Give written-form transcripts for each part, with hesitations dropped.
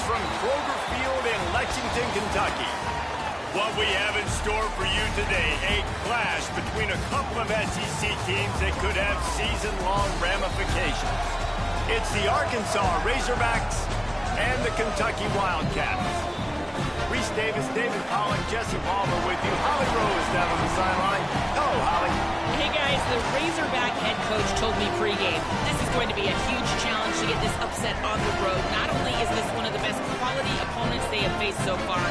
from Kroger Field in Lexington, Kentucky. What we have in store for you today, a clash between a couple of SEC teams that could have season-long ramifications. It's the Arkansas Razorbacks and the Kentucky Wildcats. Reese Davis, David Pollock, Jesse Palmer with you. Holly Rose down on the sideline. Hello, Holly. Hey, guys. The Razorback head coach told me pregame this is going to be a huge challenge to get this upset on the road. Not only is this one of the best quality opponents they have faced so far,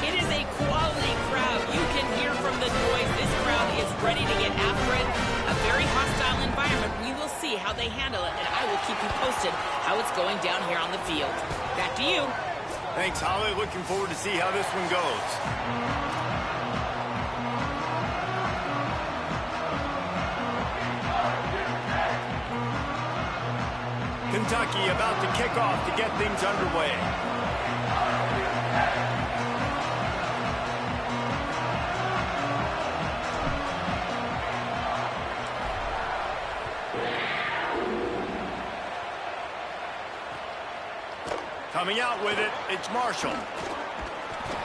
it is a quality crowd. You can hear from the noise. This crowd is ready to get after it. A very hostile environment. We will see how they handle it, and I will keep you posted how it's going down here on the field. Back to you. Thanks, Holly. Looking forward to see how this one goes. Kentucky about to kick off to get things underway. Coming out with it, it's Marshall.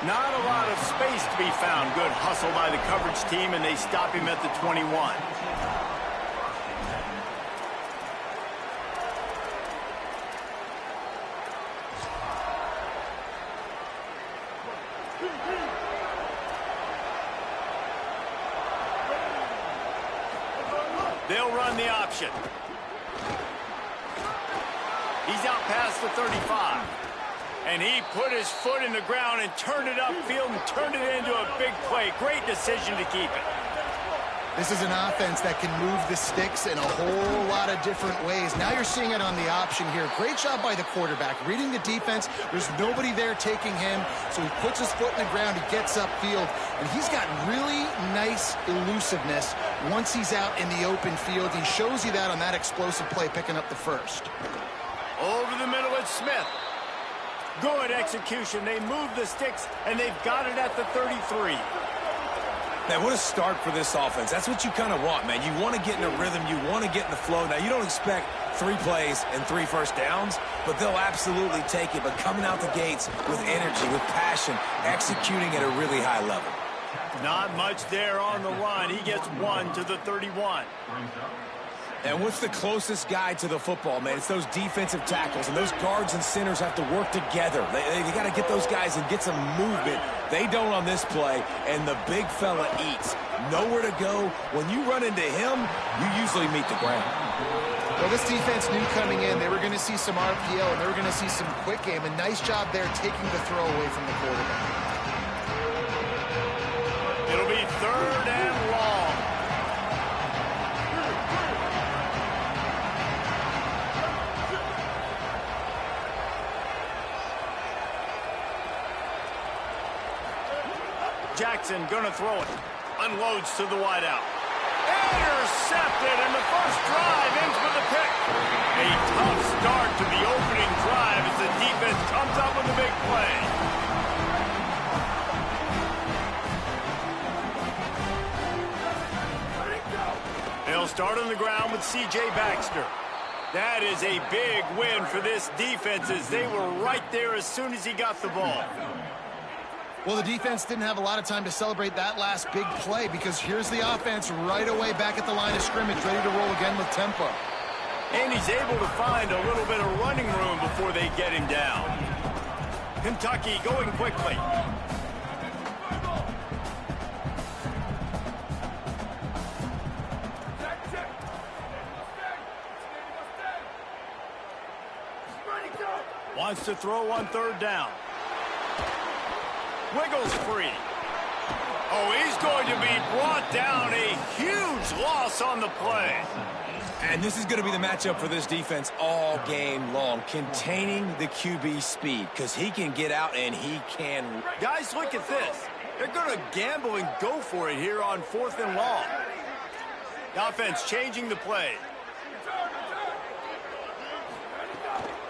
Not a lot of space to be found. Good hustle by the coverage team, and they stop him at the 21. They'll run the option. He's out past the 35. And he put his foot in the ground and turned it upfield and turned it into a big play. Great decision to keep it. This is an offense that can move the sticks in a whole lot of different ways. Now you're seeing it on the option here. Great job by the quarterback. Reading the defense, there's nobody there taking him, so he puts his foot in the ground, he gets upfield, and he's got really nice elusiveness once he's out in the open field. He shows you that on that explosive play, picking up the first. Over the middle, it's Smith. Good execution. They move the sticks, and they've got it at the 33. Man, what a start for this offense. That's what you kind of want, man. You want to get in a rhythm. You want to get in the flow. Now, you don't expect 3 plays and 3 first downs, but they'll absolutely take it. But coming out the gates with energy, with passion, executing at a really high level. Not much there on the run. He gets 1 to the 31. And what's the closest guy to the football, man? It's those defensive tackles, and those guards and centers have to work together. They got to get those guys and get some movement. They don't on this play, and the big fella eats. Nowhere to go. When you run into him, you usually meet the ground. Well, this defense knew coming in they were going to see some RPO, and they were going to see some quick game. A nice job there taking the throw away from the quarterback. It'll be 3rd and long. Jackson gonna throw it. Unloads to the wideout. Intercepted, and the first drive ends with a pick. A tough start to the opening drive as the defense comes up with a big play. They'll start on the ground with C.J. Baxter. That is a big win for this defense as they were right there as soon as he got the ball. Well, the defense didn't have a lot of time to celebrate that last big play because here's the offense right away back at the line of scrimmage, ready to roll again with tempo. And he's able to find a little bit of running room before they get him down. Kentucky going quickly. Wants to throw on 3rd down. Wiggles free. Oh, he's going to be brought down. A huge loss on the play. And this is going to be the matchup for this defense all game long, containing the QB speed, because he can get out and he can. Guys, look at this. They're going to gamble and go for it here on 4th and long. The offense changing the play.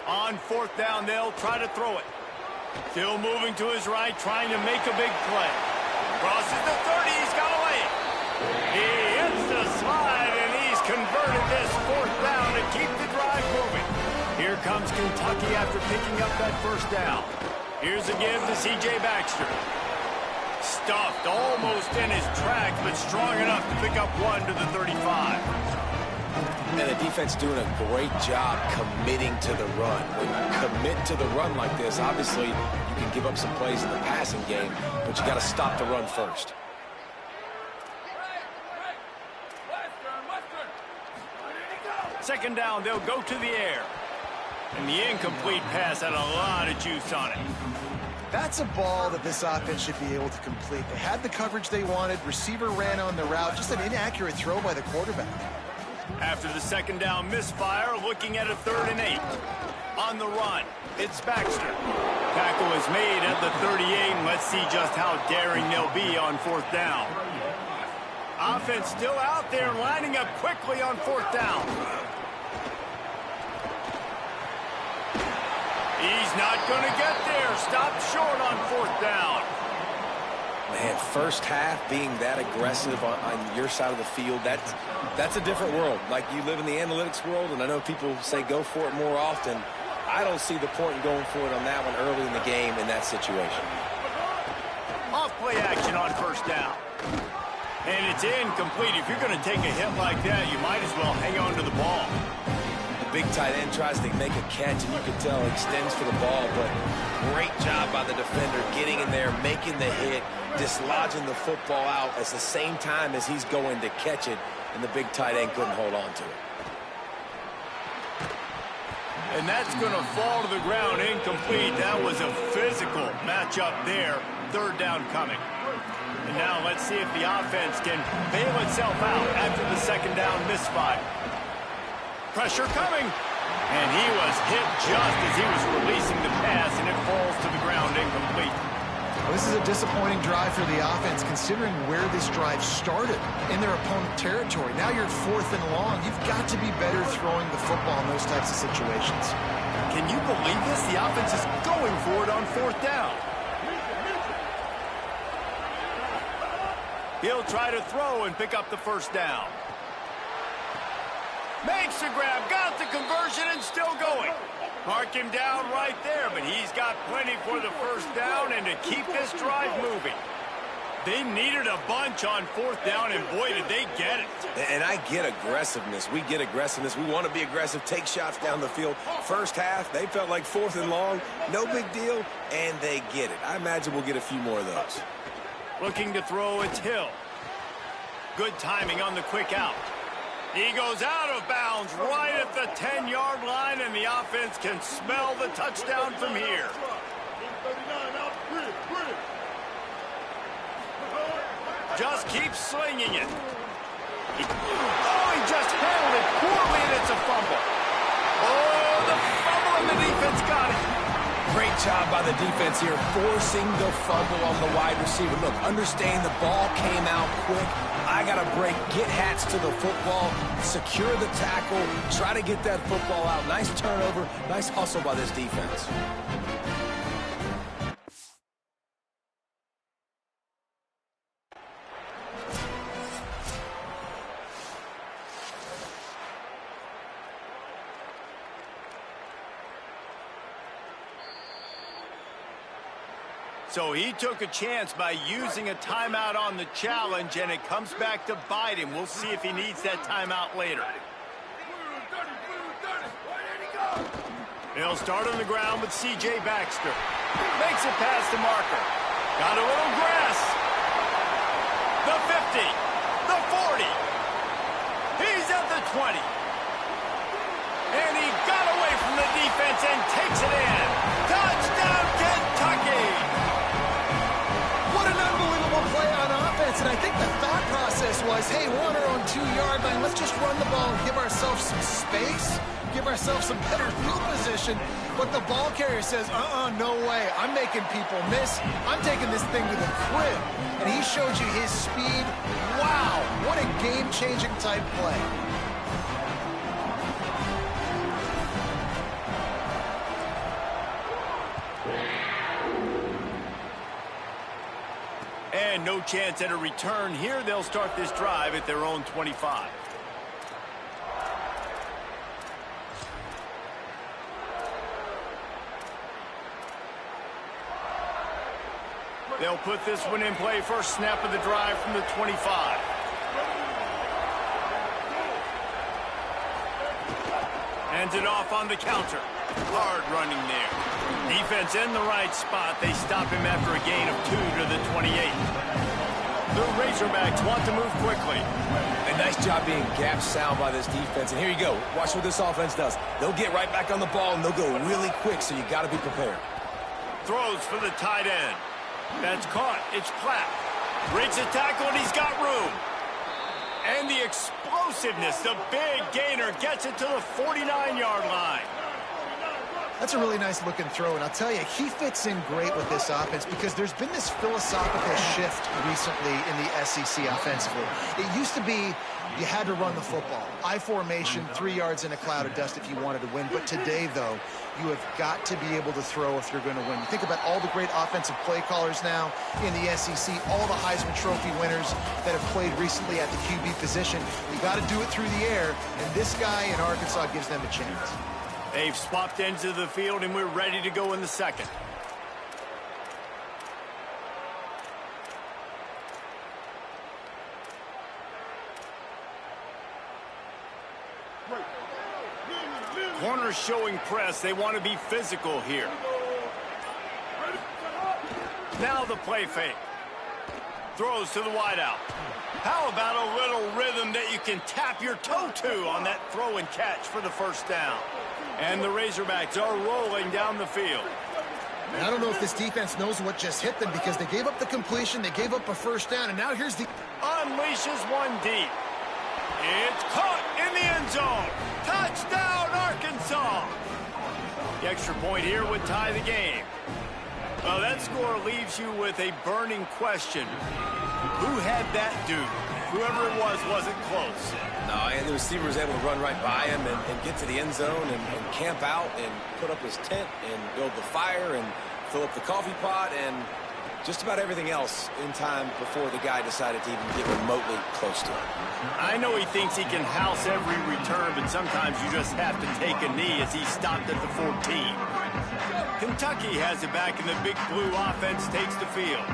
On 4th down, they'll try to throw it. Still moving to his right, trying to make a big play. Crosses the 30, he's got to lay it. He hits the slide, and he's converted this 4th down to keep the drive moving. Here comes Kentucky after picking up that first down. Here's a give to C.J. Baxter. Stuffed almost in his tracks, but strong enough to pick up one to the 35. And the defense doing a great job committing to the run. When you commit to the run like this, obviously you can give up some plays in the passing game, but you got to stop the run first. Second down, they'll go to the air. And the incomplete pass had a lot of juice on it. That's a ball that this offense should be able to complete. They had the coverage they wanted. Receiver ran on the route. Just an inaccurate throw by the quarterback. After the second down misfire, looking at a 3rd and 8. On the run, it's Baxter. Tackle is made at the 38, and let's see just how daring they'll be on 4th down. Offense still out there, lining up quickly on 4th down. He's not going to get there. Stopped short on 4th down. Man, first half being that aggressive on your side of the field, that's a different world. Like, you live in the analytics world, and I know people say go for it more often. I don't see the point in going for it on that one early in the game in that situation. Off play action on 1st down. And it's incomplete. If you're going to take a hit like that, you might as well hang on to the ball. The big tight end tries to make a catch, and you can tell he extends for the ball, but great job by the defender getting in there, making the hit, dislodging the football out at the same time as he's going to catch it, and the big tight end couldn't hold on to it. And that's going to fall to the ground incomplete. That was a physical matchup there. 3rd down coming. And now let's see if the offense can bail itself out after the second down misfire. Pressure coming. And he was hit just as he was releasing the pass, and it falls to the ground incomplete. Well, this is a disappointing drive for the offense, considering where this drive started in their opponent territory. Now you're 4th and long. You've got to be better throwing the football in those types of situations. Can you believe this? The offense is going for it on 4th down. He'll try to throw and pick up the 1st down. Makes the grab, got the conversion, and still going. Mark him down right there, but he's got plenty for the 1st down and to keep this drive moving. They needed a bunch on 4th down, and boy, did they get it. And I get aggressiveness. We get aggressiveness. We want to be aggressive, take shots down the field. First half, they felt like 4th and long. No big deal, and they get it. I imagine we'll get a few more of those. Looking to throw, it's Hill. Good timing on the quick out. He goes out of bounds right at the 10-yard line, and the offense can smell the touchdown from here. Just keeps slinging it. He just handled it poorly, and it's a fumble. Oh, the fumble, and the defense got it. Great job by the defense here, forcing the fumble on the wide receiver. Look, understand the ball came out quick. I got to break, get hats to the football, secure the tackle, try to get that football out. Nice turnover, nice hustle by this defense. So he took a chance by using a timeout on the challenge, and it comes back to bite him. We'll see if he needs that timeout later. He'll start on the ground with C.J. Baxter. Makes it past the marker. Got a little grass. The 50. The 40. He's at the 20. And he got away from the defense and takes it in. Touchdown, Kentucky! Play on offense, and I think the thought process was, hey, we're on our own 2-yard line, let's just run the ball and give ourselves some space, give ourselves some better field position. But the ball carrier says, no way, I'm making people miss, I'm taking this thing to the crib. And he showed you his speed. Wow, what a game-changing type play. And no chance at a return here. They'll start this drive at their own 25. They'll put this one in play. First snap of the drive from the 25. Hands it off on the counter. Hard running there. Defense in the right spot. They stop him after a gain of 2 to the 28. The Razorbacks want to move quickly. A nice job being gap sound by this defense. And here you go. Watch what this offense does. They'll get right back on the ball, and they'll go really quick, so you got to be prepared. Throws for the tight end. That's caught. It's Platt. Breaks a tackle, and he's got room. And the explosiveness, the big gainer, gets it to the 49-yard line. That's a really nice looking throw, and I'll tell you, he fits in great with this offense because there's been this philosophical shift recently in the SEC offensively. It used to be you had to run the football. I formation, 3 yards in a cloud of dust if you wanted to win. But today, though, you have got to be able to throw if you're going to win. You think about all the great offensive play callers now in the SEC, all the Heisman Trophy winners that have played recently at the QB position. You got to do it through the air, and this guy in Arkansas gives them a chance. They've swapped ends of the field, and we're ready to go in the second. Corners showing press. They want to be physical here. Now the play fake. Throws to the wideout. How about a little rhythm that you can tap your toe to on that throw and catch for the first down? And the Razorbacks are rolling down the field. And I don't know if this defense knows what just hit them because they gave up the completion, they gave up a first down, and now here's the... Unleashes one deep. It's caught in the end zone. Touchdown, Arkansas. The extra point here would tie the game. Well, that score leaves you with a burning question. Who had that dude? Whoever it was wasn't close. No, and the receiver was able to run right by him and get to the end zone and camp out and put up his tent and build the fire and fill up the coffee pot and just about everything else in time before the guy decided to even get remotely close to him. I know he thinks he can house every return, but sometimes you just have to take a knee as he stopped at the 14. Kentucky has it back, and the Big Blue offense takes the field.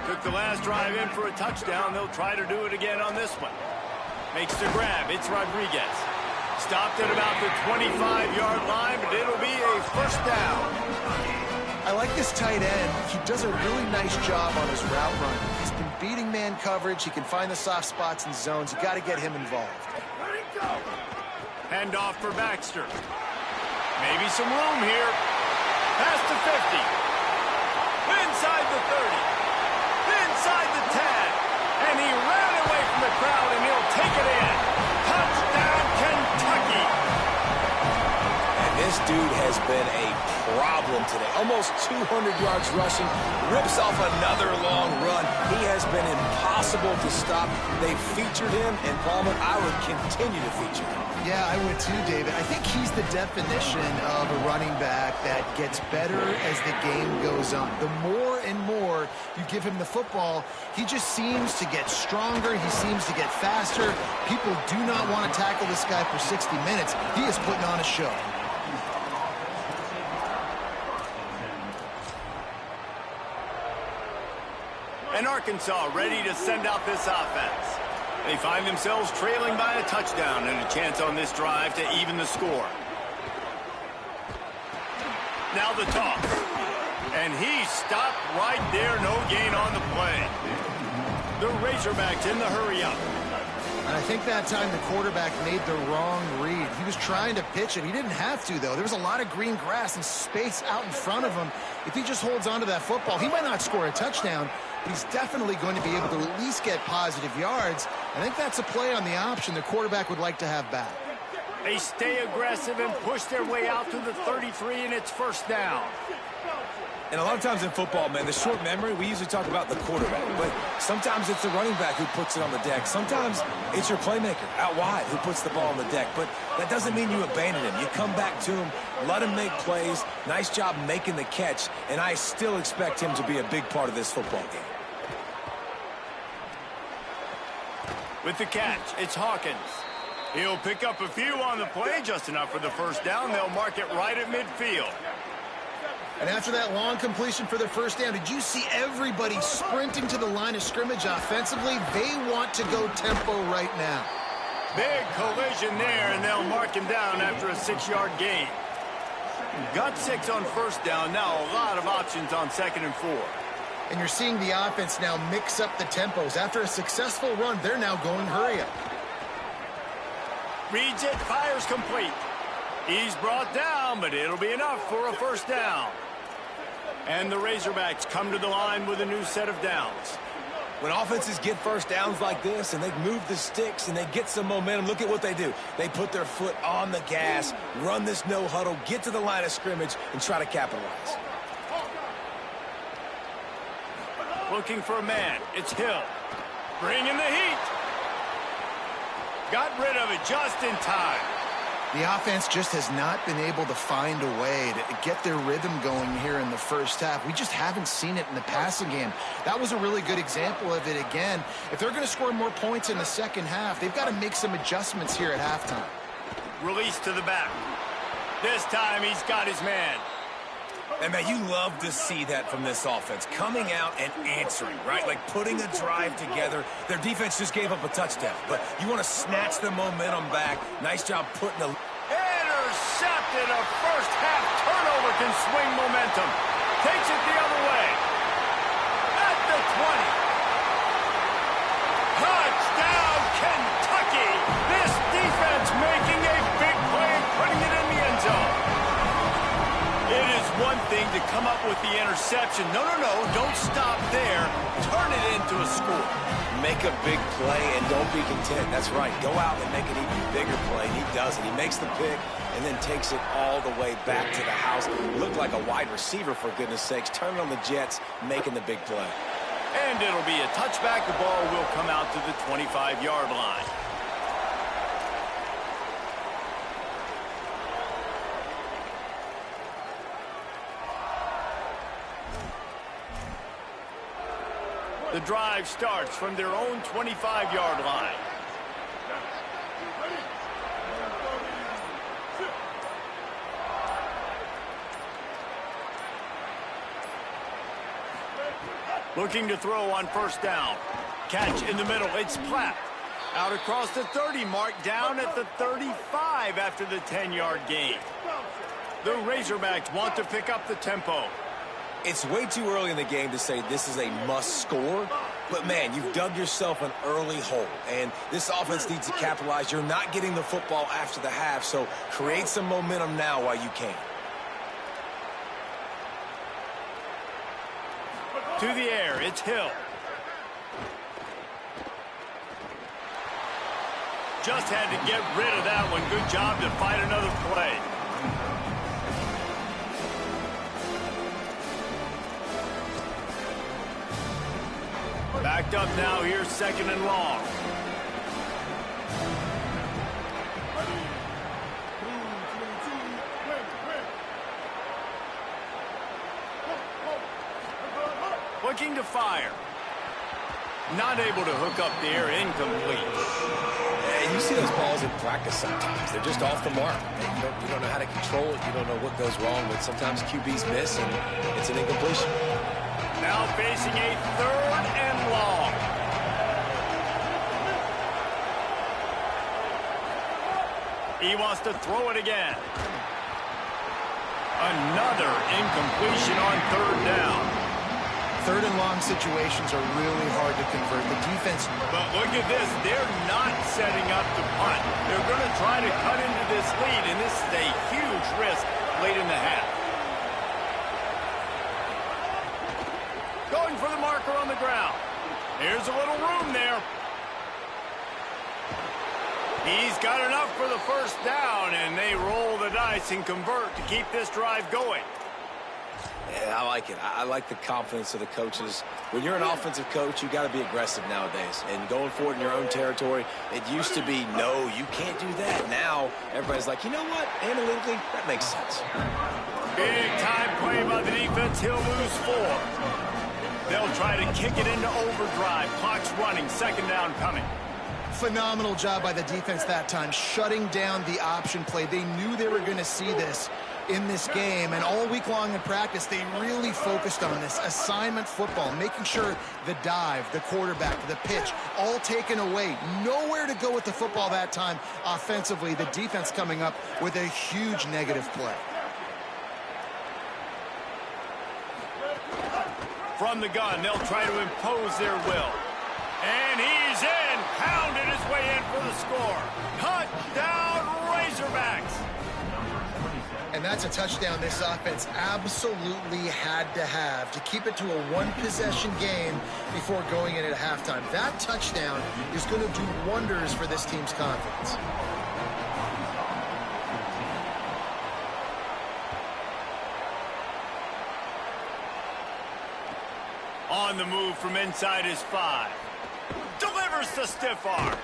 Took the last drive in for a touchdown. They'll try to do it again on this one. Makes the grab. It's Rodriguez. Stopped at about the 25-yard line, but it'll be a first down. I like this tight end. He does a really nice job on his route run. He's been beating man coverage. He can find the soft spots and zones. You got to get him involved. Hand off for Baxter. Maybe some room here. Past the 50. Inside the 30. Inside the 10. And he ran away from the crowd, and he'll take it in. Touchdown, Kentucky. And this dude has been a problem today. Almost 200 yards rushing. Rips off another long run. He has been impossible to stop. They featured him, and Palmer, I would continue to feature him. Yeah, I would too, David. I think he's the definition of a running back that gets better as the game goes on. The more and more you give him the football, he just seems to get stronger. He seems to get faster. People do not want to tackle this guy for 60 minutes. He is putting on a show. And Arkansas ready to send out this offense. They find themselves trailing by a touchdown and a chance on this drive to even the score. Now the toss. And he stopped right there. No gain on the play. The Razorbacks in the hurry up. And I think that time the quarterback made the wrong read. He was trying to pitch it. He didn't have to, though. There was a lot of green grass and space out in front of him. If he just holds on to that football, he might not score a touchdown, but he's definitely going to be able to at least get positive yards. I think that's a play on the option the quarterback would like to have back. They stay aggressive and push their way out to the 33, and it's first down. And a lot of times in football, man, the short memory, we usually talk about the quarterback, but sometimes it's the running back who puts it on the deck. Sometimes it's your playmaker out wide who puts the ball on the deck, but that doesn't mean you abandon him. You come back to him, let him make plays. Nice job making the catch, and I still expect him to be a big part of this football game. With the catch, it's Hawkins. He'll pick up a few on the play, just enough for the first down. They'll mark it right at midfield. And after that long completion for the first down, did you see everybody sprinting to the line of scrimmage offensively? They want to go tempo right now. Big collision there, and they'll mark him down after a 6-yard gain. Got 6 on first down. Now a lot of options on 2nd and 4. And you're seeing the offense now mix up the tempos. After a successful run, they're now going hurry up. Reads it, fires complete. He's brought down, but it'll be enough for a first down. And the Razorbacks come to the line with a new set of downs. When offenses get first downs like this and they move the sticks and they get some momentum, look at what they do. They put their foot on the gas, run this no huddle, get to the line of scrimmage, and try to capitalize. Looking for a man. It's Hill. Bringing the heat. Got rid of it just in time. The offense just has not been able to find a way to get their rhythm going here in the first half. We just haven't seen it in the passing game. That was a really good example of it again. If they're going to score more points in the second half, they've got to make some adjustments here at halftime. Release to the back. This time he's got his man. And, man, you love to see that from this offense. Coming out and answering, right? Like putting a drive together. Their defense just gave up a touchdown. But you want to snatch the momentum back. Nice job putting the... Intercepted. A first-half turnover can swing momentum. Takes it the other way. At the 20. Touchdown, Kentucky. This defense making a big play and putting it in the end zone. It is one thing to come up with the interception. No, don't stop there. Turn it into a score. Make a big play and don't be content. That's right. Go out and make an even bigger play. And he does it. He makes the pick and then takes it all the way back to the house. Looked like a wide receiver, for goodness sakes. Turning on the Jets, making the big play. And it'll be a touchback. The ball will come out to the 25-yard line. The drive starts from their own 25-yard line. Looking to throw on first down. Catch in the middle. It's Platt. Out across the 30 mark, down at the 35 after the 10-yard gain. The Razorbacks want to pick up the tempo. It's way too early in the game to say this is a must score, but man, you've dug yourself an early hole, and this offense needs to capitalize. You're not getting the football after the half, so create some momentum now while you can. To the air, it's Hill. Just had to get rid of that one. Good job to fight another play. Backed up now here, 2nd and long. Looking to fire. Not able to hook up there, incomplete. Yeah, you see those balls in practice sometimes. They're just off the mark. You don't know how to control it. You don't know what goes wrong, but sometimes QBs miss, and it's an incompletion. Now facing a 3rd and long. He wants to throw it again. Another incompletion on 3rd down. 3rd and long situations are really hard to convert. The defense... But look at this. They're not setting up to punt. They're going to try to cut into this lead, and this is a huge risk late in the half. Going for the marker on the ground. There's a little room there. He's got enough for the first down, and they roll the dice and convert to keep this drive going. Yeah, I like it. I like the confidence of the coaches. When you're an offensive coach, you got to be aggressive nowadays. And going forward in your own territory, it used to be, no, you can't do that. Now, everybody's like, you know what? Analytically, that makes sense. Big time play by the defense. He'll lose 4. They'll try to kick it into overdrive. Clock's running. 2nd down coming. Phenomenal job by the defense that time, shutting down the option play. They knew they were going to see this in this game, and all week long in practice, they really focused on this assignment football, making sure the dive, the quarterback, the pitch, all taken away. Nowhere to go with the football that time offensively. The defense coming up with a huge negative play. From the gun, they'll try to impose their will. And he's in, pounded his way in for the score. Touchdown, Razorbacks! And that's a touchdown this offense absolutely had to have to keep it to a one-possession game before going in at halftime. That touchdown is going to do wonders for this team's confidence. On the move from inside his 5. Delivers the stiff arm.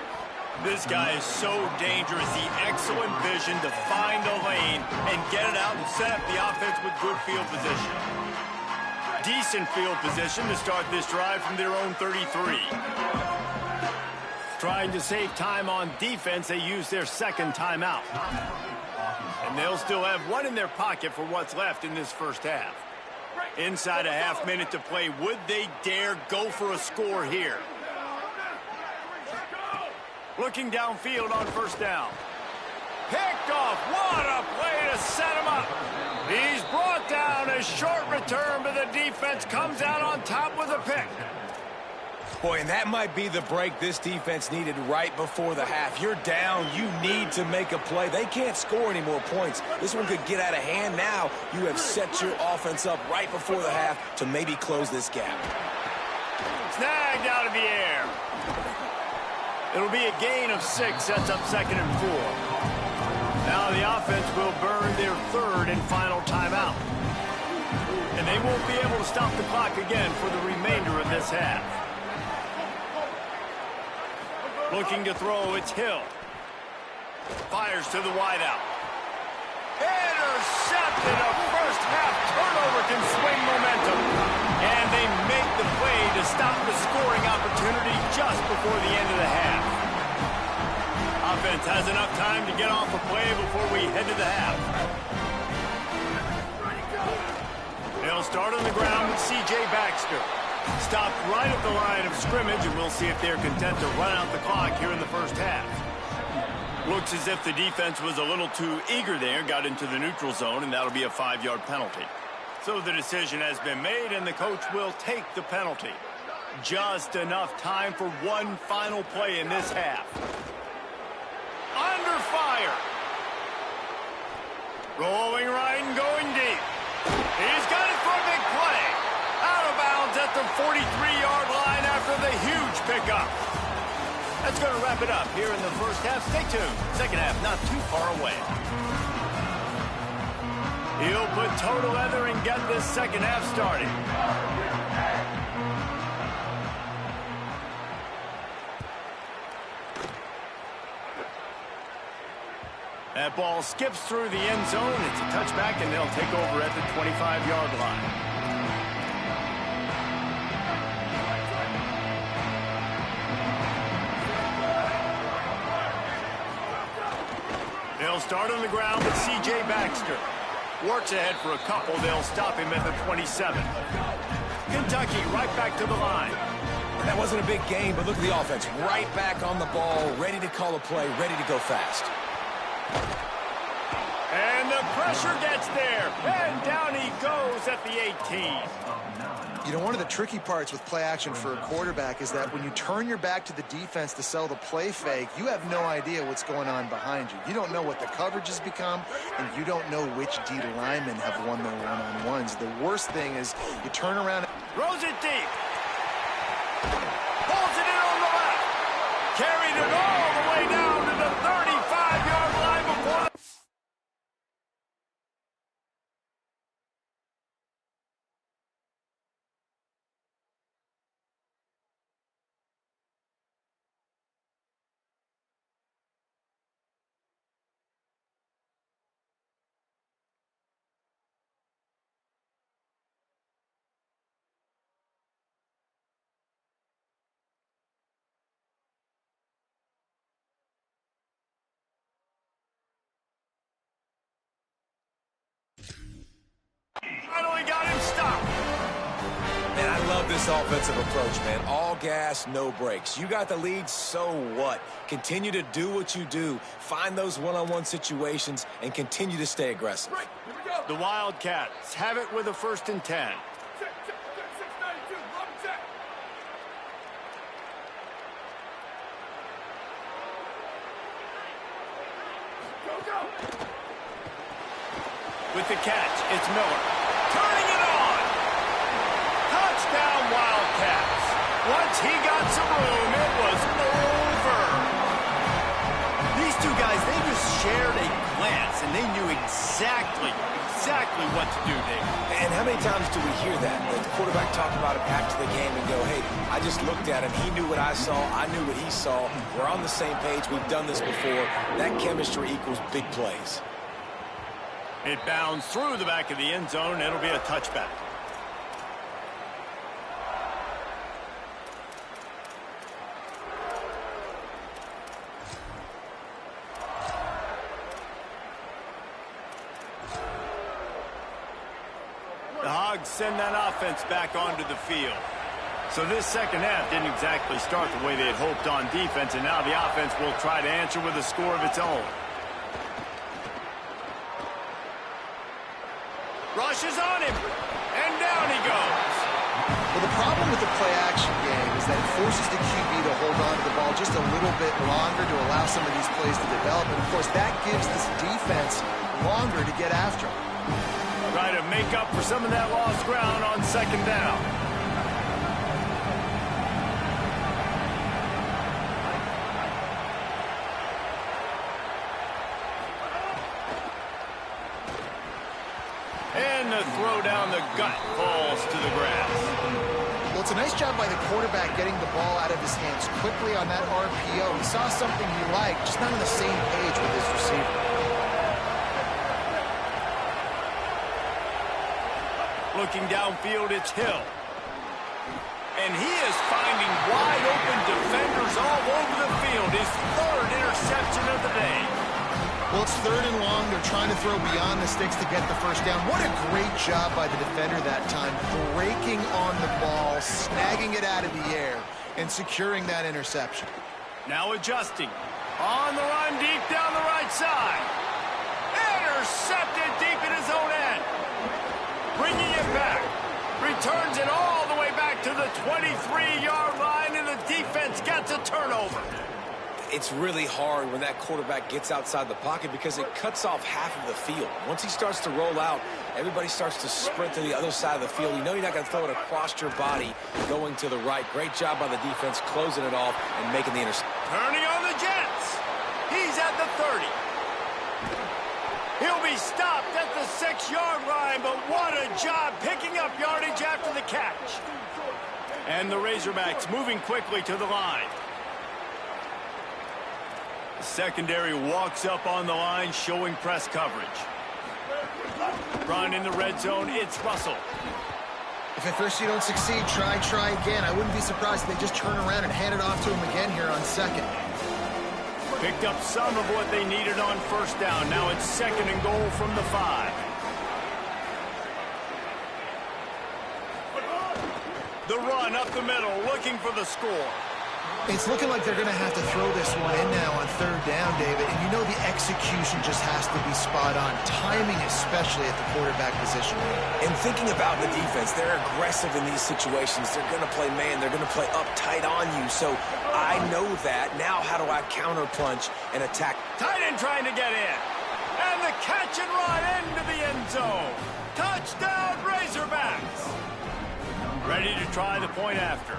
This guy is so dangerous. The excellent vision to find a lane and get it out and set up the offense with good field position. Decent field position to start this drive from their own 33. Trying to save time on defense, they use their second timeout. And they'll still have one in their pocket for what's left in this first half. Inside a half minute to play. Would they dare go for a score here? Looking downfield on first down. Picked off. What a play to set him up. He's brought down. A short return, but the defense comes out on top with a pick. Boy, and that might be the break this defense needed right before the half. You're down. You need to make a play. They can't score any more points. This one could get out of hand now. You have set your offense up right before the half to maybe close this gap. Snagged out of the air. It'll be a gain of 6, sets up 2nd and 4. Now the offense will burn their 3rd and final timeout. And they won't be able to stop the clock again for the remainder of this half. Looking to throw, it's Hill. Fires to the wideout. Intercepted. A first half turnover can swing momentum. And they make the play to stop the scoring opportunity just before the end of the half. Offense has enough time to get off a play before we head to the half. They'll start on the ground with C.J. Baxter. Stopped right at the line of scrimmage, and we'll see if they're content to run out the clock here in the first half. Looks as if the defense was a little too eager there, got into the neutral zone, and that'll be a 5-yard penalty. So the decision has been made, and the coach will take the penalty. Just enough time for one final play in this half. Under fire. Rolling right and going deep. He's got it for a big play. Out of bounds at the 43-yard line after the huge pickup. That's going to wrap it up here in the first half. Stay tuned. Second half not too far away. He'll put toe to leather and get this second half started. That ball skips through the end zone. It's a touchback, and they'll take over at the 25-yard line. They'll start on the ground with C.J. Baxter. Works ahead for a couple. They'll stop him at the 27. Kentucky right back to the line. That wasn't a big game, but look at the offense. Right back on the ball, ready to call a play, ready to go fast. And the pressure gets there. And down he goes at the 18. You know, one of the tricky parts with play action for a quarterback is that when you turn your back to the defense to sell the play fake, you have no idea what's going on behind you. You don't know what the coverage has become, and you don't know which D linemen have won their one-on-ones. The worst thing is you turn around. Throws it deep. Pulls it in on the left. Carried it all the way down to the 35-yard line before the love this offensive approach, man. All gas, no brakes. You got the lead, so what? Continue to do what you do. Find those one-on-one situations and continue to stay aggressive. Right, here we go. The Wildcats have it with a 1st and 10. With the catch, it's Miller. Turning it on. Touchdown, Wildcats. Once he got some room, it was over. These two guys, they just shared a glance, and they knew exactly what to do there. And how many times do we hear that? The quarterback talk about it after the game and go, hey, I just looked at him. He knew what I saw. I knew what he saw. We're on the same page. We've done this before. That chemistry equals big plays. It bounds through the back of the end zone. It'll be a touchback. The Hogs send that offense back onto the field. So this second half didn't exactly start the way they had hoped on defense, and now the offense will try to answer with a score of its own. Rushes on him, and down he goes. Well, the problem with the play-action game is that it forces the QB to hold on to the ball just a little bit longer to allow some of these plays to develop. And, of course, that gives this defense longer to get after him. Try to make up for some of that lost ground on 2nd down. And the throw down the gut falls to the grass. Well, it's a nice job by the quarterback getting the ball out of his hands quickly on that RPO. He saw something he liked, just not on the same page with his receiver. Looking downfield, it's Hill. And he is finding wide open defenders all over the field. His 3rd interception of the day. Well, it's 3rd and long. They're trying to throw beyond the sticks to get the first down. What a great job by the defender that time, breaking on the ball, snagging it out of the air, and securing that interception. Now adjusting. On the run, deep down the right side. Intercepted deep in his own end. Bringing it back. Returns it all the way back to the 23-yard line, and the defense gets a turnover. It's really hard when that quarterback gets outside the pocket because it cuts off half of the field. Once he starts to roll out, everybody starts to sprint to the other side of the field. You know you're not going to throw it across your body going to the right. Great job by the defense closing it off and making the interception. Turning on the Jets. He's at the 30. He'll be stopped at the 6-yard line, but what a job picking up yardage after the catch. And the Razorbacks moving quickly to the line. The secondary walks up on the line, showing press coverage. Run in the red zone, it's Russell. If at first you don't succeed, try again. I wouldn't be surprised if they just turn around and hand it off to him again here on 2nd. Picked up some of what they needed on 1st down. Now it's 2nd and goal from the 5. The run up the middle, looking for the score. It's looking like they're going to have to throw this one in now on 3rd down, David. And you know the execution just has to be spot on. Timing, especially at the quarterback position. And thinking about the defense, they're aggressive in these situations. They're going to play man. They're going to play up tight on you. So I know that. Now how do I counterpunch and attack? Tight end trying to get in. And the catch and run into the end zone. Touchdown, Razorbacks. Ready to try the point after.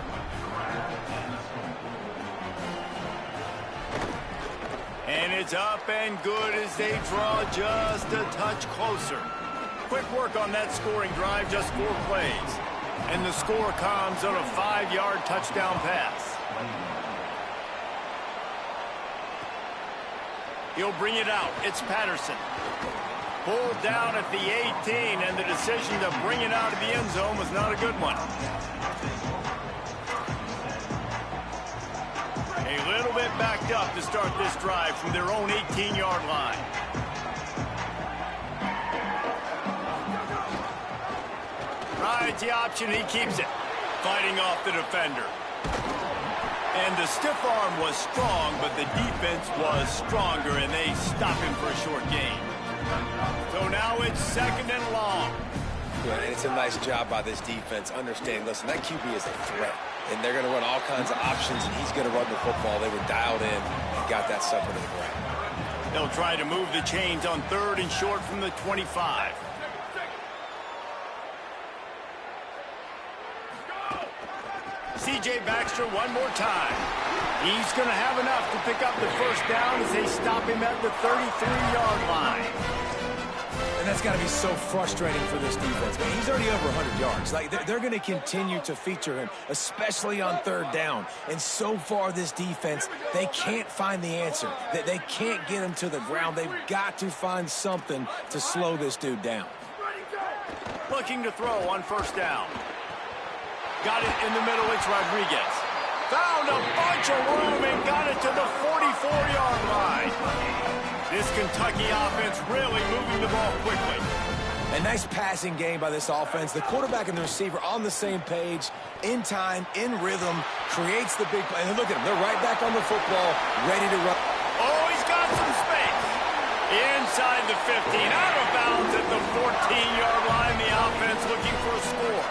And it's up and good as they draw just a touch closer. Quick work on that scoring drive, just 4 plays. And the score comes on a 5-yard touchdown pass. He'll bring it out. It's Patterson. Pulled down at the 18, and the decision to bring it out of the end zone was not a good one. A little bit backed up to start this drive from their own 18-yard line. Rides the option, he keeps it. Fighting off the defender. And the stiff arm was strong, but the defense was stronger, and they stop him for a short gain. So now it's 2nd and long. Yeah, and it's a nice job by this defense. Understand, listen, that QB is a threat, and they're going to run all kinds of options, and he's going to run the football. They were dialed in and got that sucker to the ground. They'll try to move the chains on 3rd and short from the 25. C.J. Baxter one more time. He's going to have enough to pick up the first down as they stop him at the 33-yard line. And that's got to be so frustrating for this defense. Man, he's already over 100 yards. Like, they're going to continue to feature him, especially on 3rd down. And so far, this defense, they can't find the answer. They can't get him to the ground. They've got to find something to slow this dude down. Looking to throw on 1st down. Got it in the middle. It's Rodriguez. Found a bunch of room and got it to the 44-yard line. This Kentucky offense really moving the ball quickly. A nice passing game by this offense. The quarterback and the receiver on the same page, in time, in rhythm, creates the big play. And look at them. They're right back on the football, ready to run. Oh, he's got some space. Inside the 15, out of bounds at the 14-yard line. The offense looking for a score.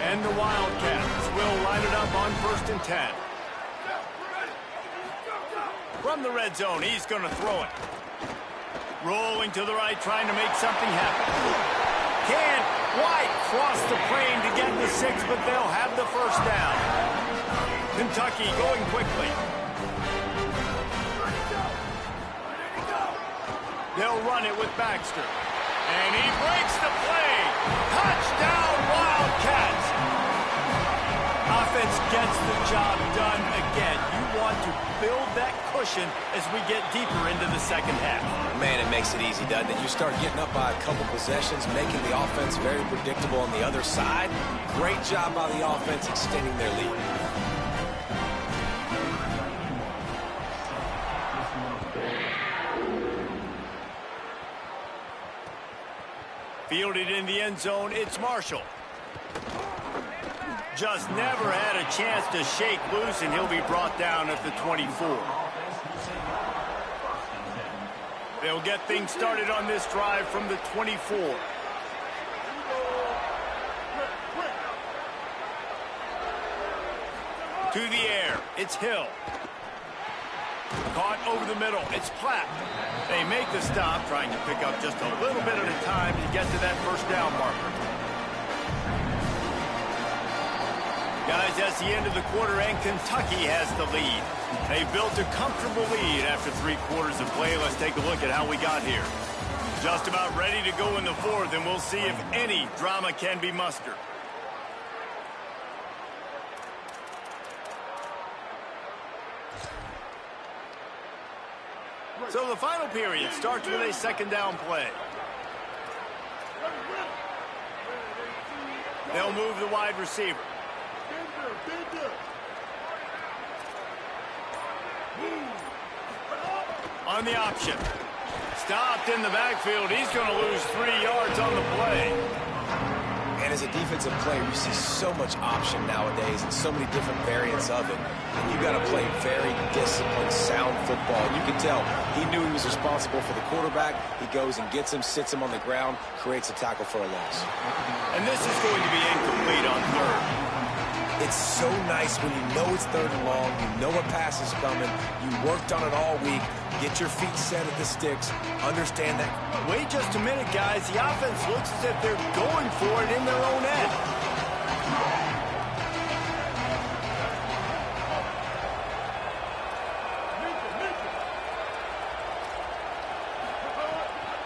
And the Wildcats will line it up on 1st and 10. From the red zone, he's going to throw it. Rolling to the right, trying to make something happen. Can't quite cross the plane to get the 6, but they'll have the first down. Kentucky going quickly. They'll run it with Baxter. And he breaks the play. Touchdown, Wildcats. Offense gets the job done again. You want to build that cushion as we get deeper into the 2nd half. Man, it makes it easy, doesn't it? You start getting up by a couple possessions, making the offense very predictable on the other side. Great job by the offense extending their lead. Fielded in the end zone, it's Marshall. Just never had a chance to shake loose, and he'll be brought down at the 24. They'll get things started on this drive from the 24. To the air, it's Hill. Caught over the middle, it's Platt. They make the stop, trying to pick up just a little bit at a time to get to that first down marker. Guys, that's the end of the quarter, and Kentucky has the lead. They built a comfortable lead after 3 quarters of play. Let's take a look at how we got here. Just about ready to go in the 4th, and we'll see if any drama can be mustered. So the final period starts with a 2nd down play. They'll move the wide receiver. On the option. Stopped in the backfield. He's going to lose 3 yards on the play. And as a defensive player, you see so much option nowadays and so many different variants of it. And you got to play very disciplined, sound football. And you can tell he knew he was responsible for the quarterback. He goes and gets him, sits him on the ground, creates a tackle for a loss. And this is going to be incomplete on 3rd. It's so nice when you know it's 3rd and long, you know a pass is coming, you worked on it all week, get your feet set at the sticks, understand that. Wait just a minute, guys. The offense looks as if they're going for it in their own end.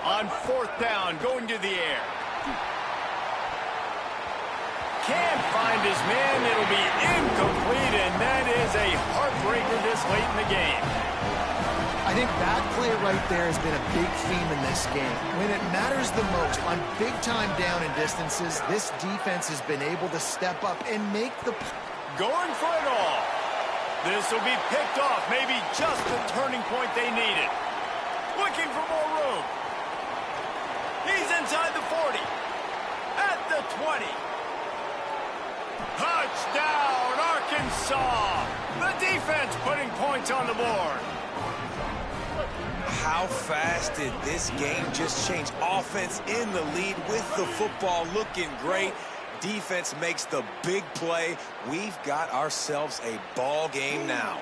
On 4th down, going to the air. Can't find his man. It'll be incomplete, and that is a heartbreaker this late in the game. I think that play right there has been a big theme in this game. When it matters the most, on big-time down and distances, this defense has been able to step up and make the... Going for it all. This will be picked off. Maybe just the turning point they needed. Looking for more room. He's inside the 40. At the 20. Touchdown, Arkansas! The defense putting points on the board. How fast did this game just change? Offense in the lead with the football looking great. Defense makes the big play. We've got ourselves a ball game now.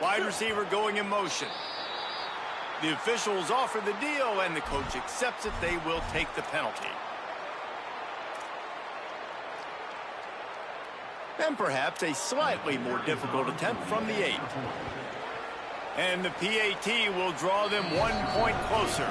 Wide receiver going in motion. The officials offer the deal, and the coach accepts it. They will take the penalty. And perhaps a slightly more difficult attempt from the 8. And the PAT will draw them 1 point closer.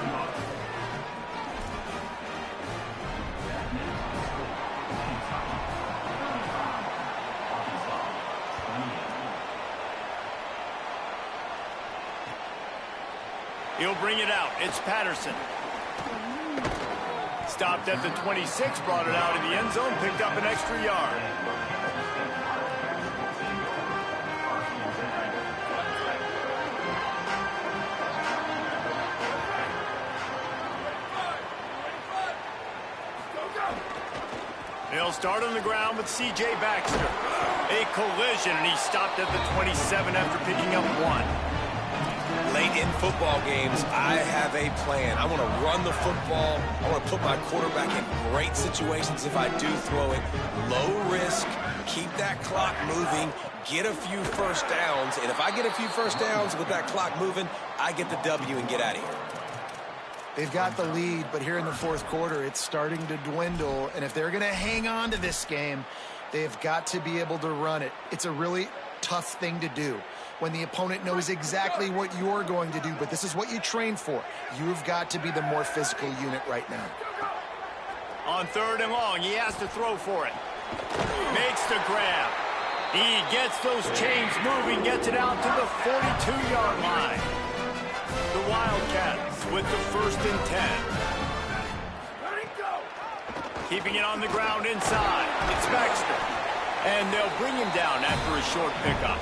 He'll bring it out. It's Patterson. Stopped at the 26, brought it out of the end zone, picked up an extra yard. They'll start on the ground with C.J. Baxter. A collision, and he stopped at the 27 after picking up 1. Late in football games, I have a plan. I want to run the football. I want to put my quarterback in great situations if I do throw it. Low risk, keep that clock moving, get a few first downs. And if I get a few first downs with that clock moving, I get the W and get out of here. They've got the lead, but here in the fourth quarter, it's starting to dwindle. And if they're going to hang on to this game, they've got to be able to run it. It's a really tough thing to do when the opponent knows exactly what you're going to do, but this is what you train for. You've got to be the more physical unit right now. On 3rd and long, he has to throw for it. Makes the grab. He gets those chains moving, gets it out to the 42-yard line. The Wildcats with the 1st and 10. Keeping it on the ground inside. It's Baxter. And they'll bring him down after a short pickup.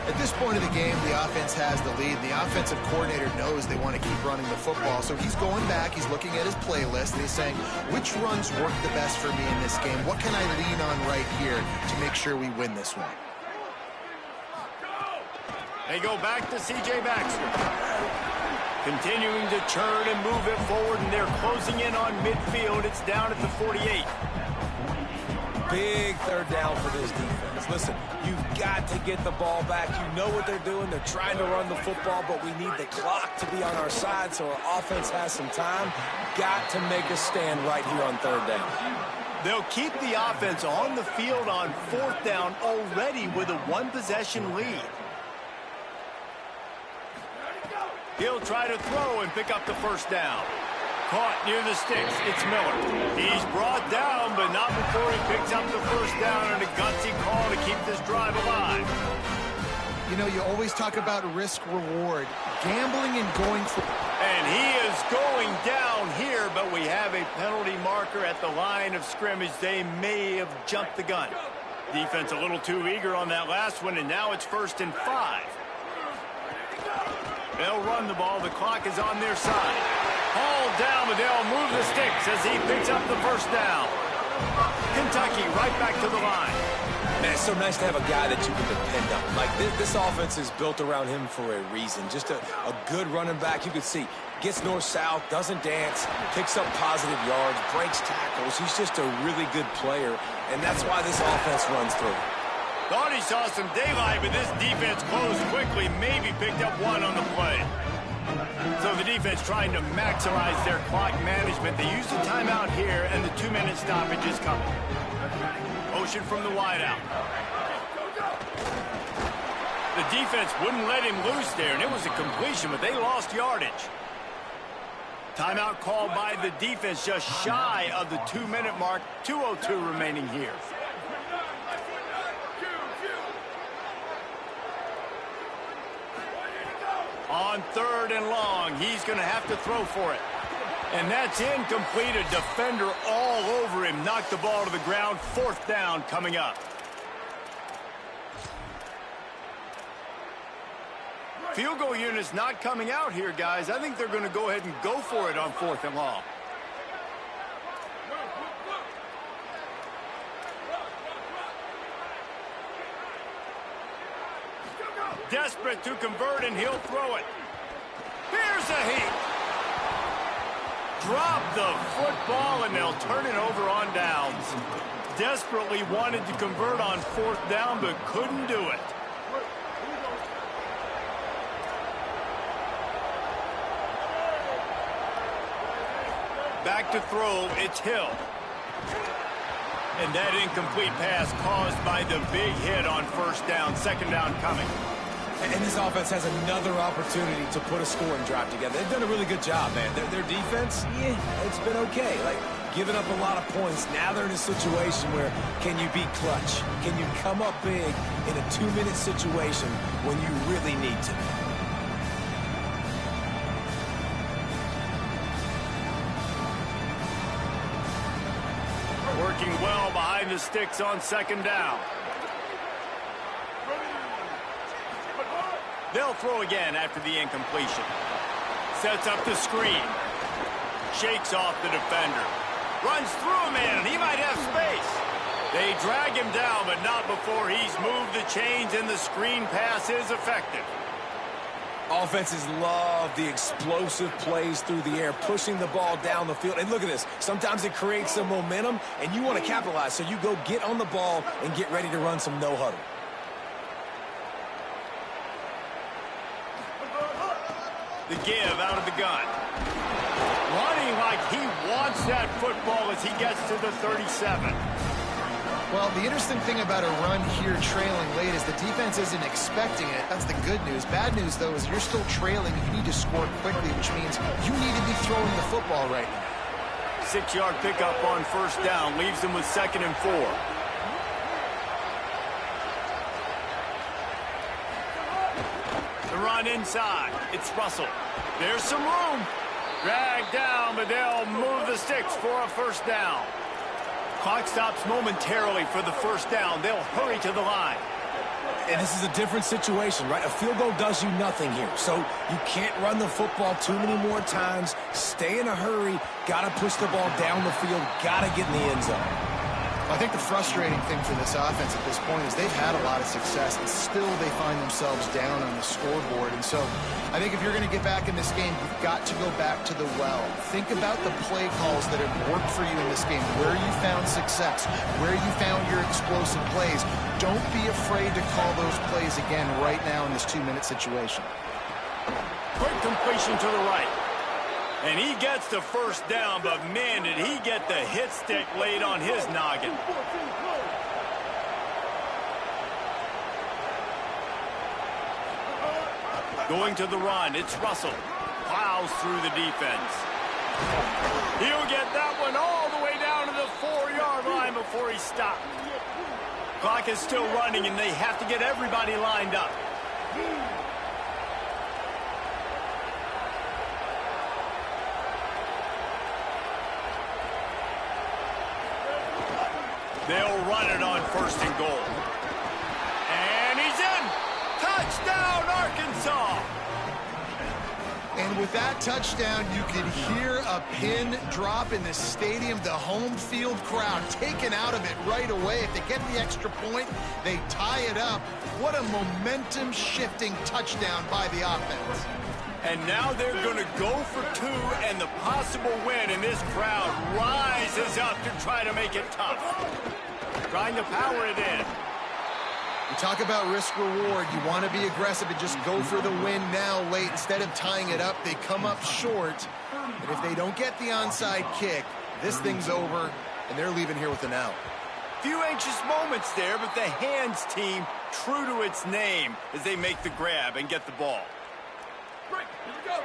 At this point of the game, the offense has the lead. The offensive coordinator knows they want to keep running the football. So he's going back, he's looking at his playlist, and he's saying, which runs work the best for me in this game? What can I lean on right here to make sure we win this one? They go back to C.J. Baxter. Continuing to churn and move it forward, and they're closing in on midfield. It's down at the 48. Big 3rd down for this defense. Listen, you've got to get the ball back. You know what they're doing. They're trying to run the football, but we need the clock to be on our side so our offense has some time. Got to make a stand right here on 3rd down. They'll keep the offense on the field on 4th down already with a 1-possession lead. He'll try to throw and pick up the 1st down. Caught near the sticks. It's Miller. He's brought down, but not before he picks up the 1st down, and a gutsy call to keep this drive alive. You know, you always talk about risk-reward. Gambling and going for... And he is going down here, but we have a penalty marker at the line of scrimmage. They may have jumped the gun. Defense a little too eager on that last one, and now it's 1st and 5. They'll run the ball. The clock is on their side. Hauled down, but they'll move the sticks as he picks up the 1st down. Kentucky right back to the line. Man, it's so nice to have a guy that you can depend on. Like, this offense is built around him for a reason. Just a good running back. You can see, gets north-south, doesn't dance, picks up positive yards, breaks tackles. He's just a really good player, and that's why this offense runs through. Thought he saw some daylight, but this defense closed quickly, maybe picked up 1 on the play. So the defense trying to maximize their clock management. They use the timeout here, and the 2-minute stoppage is coming. Motion from the wideout. The defense wouldn't let him loose there, and it was a completion, but they lost yardage. Timeout called by the defense just shy of the 2-minute mark. 2:02 remaining here. On 3rd and long, he's going to have to throw for it. And that's incomplete. A defender all over him. Knocked the ball to the ground. 4th down coming up. Field goal unit's not coming out here, guys. I think they're going to go ahead and go for it on 4th and long. Desperate to convert, and he'll throw it. Here's a heat. Drop the football, and they'll turn it over on downs. Desperately wanted to convert on 4th down, but couldn't do it. Back to throw, it's Hill. And that incomplete pass caused by the big hit on 1st down, 2nd down coming. And this offense has another opportunity to put a scoring drive together. They've done a really good job, man. Their defense, yeah, it's been okay. Like, giving up a lot of points. Now they're in a situation where can you be clutch? Can you come up big in a 2-minute situation when you really need to? Working well behind the sticks on 2nd down. They'll throw again after the incompletion. Sets up the screen. Shakes off the defender. Runs through a man, and he might have space. They drag him down, but not before he's moved the chains, and the screen pass is effective. Offenses love the explosive plays through the air, pushing the ball down the field. And look at this. Sometimes it creates some momentum, and you want to capitalize. So you go get on the ball and get ready to run some no-huddle. The give out of the gun. Running like he wants that football as he gets to the 37. Well, the interesting thing about a run here trailing late is the defense isn't expecting it. That's the good news. Bad news, though, is you're still trailing. You need to score quickly, which means you need to be throwing the football right now. 6-yard pickup on 1st down. Leaves them with 2nd and 4. The run inside. It's Russell. There's some room. Dragged down, but they'll move the sticks for a 1st down. Clock stops momentarily for the 1st down. They'll hurry to the line. And this is a different situation, right? A field goal does you nothing here. So you can't run the football too many more times. Stay in a hurry. Got to push the ball down the field. Got to get in the end zone. I think the frustrating thing for this offense at this point is they've had a lot of success, and still they find themselves down on the scoreboard. And so I think if you're going to get back in this game, you've got to go back to the well. Think about the play calls that have worked for you in this game, where you found success, where you found your explosive plays. Don't be afraid to call those plays again right now in this 2-minute situation. Quick completion to the right. And he gets the 1st down, but man, did he get the hit stick laid on his noggin. Going to the run, it's Russell. Plows through the defense. He'll get that one all the way down to the 4-yard line before he stopped. Clock is still running, and they have to get everybody lined up. They'll run it on 1st and goal. And he's in! Touchdown, Arkansas! And with that touchdown, you can hear a pin drop in the stadium. The home field crowd taken out of it right away. If they get the extra point, they tie it up. What a momentum-shifting touchdown by the offense. And now they're going to go for 2 and the possible win, and this crowd rises up to try to make it tough. Trying to power it in. You talk about risk-reward. You want to be aggressive and just go for the win now late. Instead of tying it up, they come up short. And if they don't get the onside kick, this thing's over, and they're leaving here with an out. Few anxious moments there, but the hands team true to its name as they make the grab and get the ball. Break. Here we go.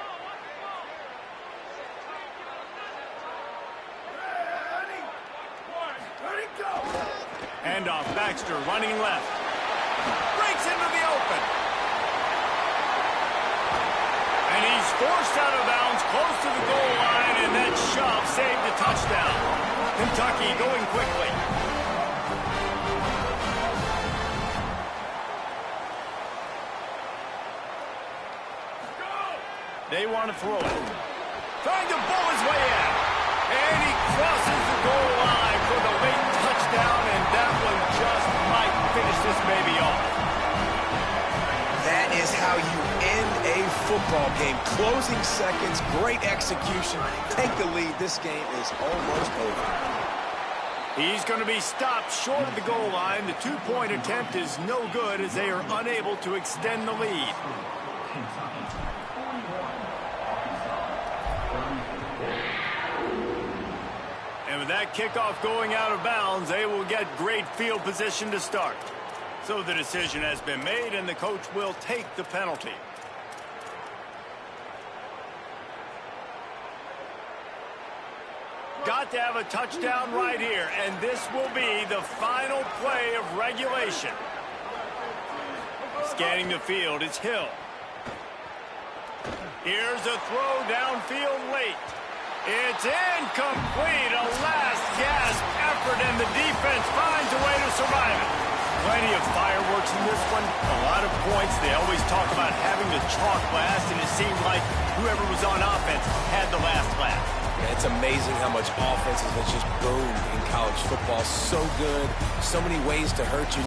Ready, go. Handoff, Baxter running left. Breaks into the open. And he's forced out of bounds close to the goal line, and that shove saved a touchdown. Kentucky going quickly. They want to throw it. Trying to bowl his way in. And he crosses the goal line for the late touchdown, and that one just might finish this baby off. That is how you end a football game. Closing seconds, great execution. Take the lead. This game is almost over. He's going to be stopped short of the goal line. The two-point attempt is no good as they are unable to extend the lead. And with that kickoff going out of bounds, they will get great field position to start. So the decision has been made, and the coach will take the penalty. Got to have a touchdown right here, and this will be the final play of regulation. Scanning the field, it's Hill. Here's a throw downfield late. It's incomplete, a last-gasp effort, and the defense finds a way to survive it. Plenty of fireworks in this one, a lot of points. They always talk about having the chalk last, and it seemed like whoever was on offense had the last laugh. Yeah, it's amazing how much offenses have just boomed in college football. So good, so many ways to hurt you.